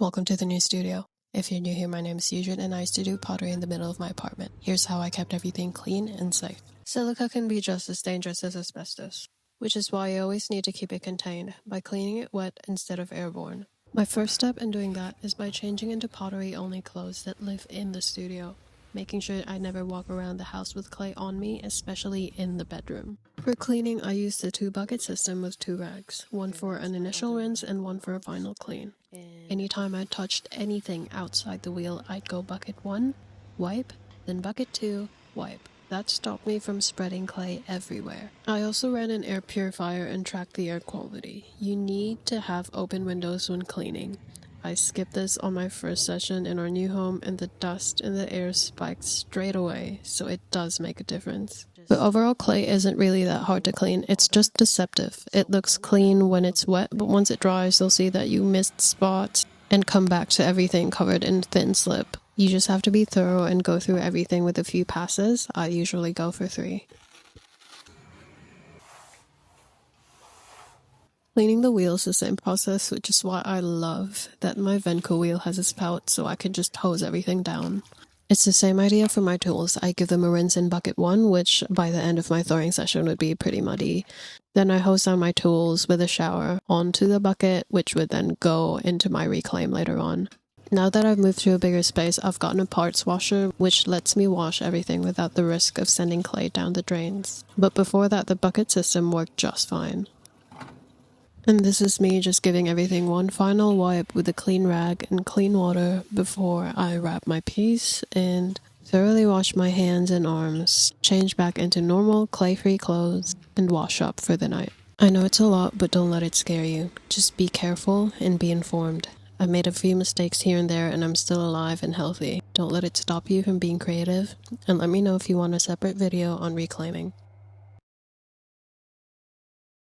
Welcome to the new studio. If you're new here, my name is Yujin and I used to do pottery in the middle of my apartment. Here's how I kept everything clean and safe. Silica can be just as dangerous as asbestos, which is why you always need to keep it contained by cleaning it wet instead of airborne. My first step in doing that is by changing into pottery only clothes that live in the studio, making sure I never walk around the house with clay on me, especially in the bedroom. For cleaning, I use the 2-bucket system with 2 rags, one for an initial rinse and one for a final clean. Anytime I touched anything outside the wheel, I'd go bucket 1, wipe, then bucket 2, wipe. That stopped me from spreading clay everywhere. I also ran an air purifier and tracked the air quality. You need to have open windows when cleaning. I skipped this on my first session in our new home and the dust in the air spiked straight away, so it does make a difference. But overall, clay isn't really that hard to clean, it's just deceptive. It looks clean when it's wet, but once it dries, you'll see that you missed spots and come back to everything covered in thin slip. You just have to be thorough and go through everything with a few passes. I usually go for 3. Cleaning the wheel is the same process, which is why I love that my Venco wheel has a spout so I can just hose everything down. It's the same idea for my tools. I give them a rinse in bucket 1, which by the end of my throwing session would be pretty muddy. Then I hose down my tools with a shower onto the bucket, which would then go into my reclaim later on. Now that I've moved to a bigger space, I've gotten a parts washer, which lets me wash everything without the risk of sending clay down the drains. But before that, the bucket system worked just fine. And this is me just giving everything one final wipe with a clean rag and clean water before I wrap my piece and thoroughly wash my hands and arms, change back into normal clay-free clothes, and wash up for the night. I know it's a lot, but don't let it scare you. Just be careful and be informed. I've made a few mistakes here and there and I'm still alive and healthy. Don't let it stop you from being creative, and let me know if you want a separate video on reclaiming.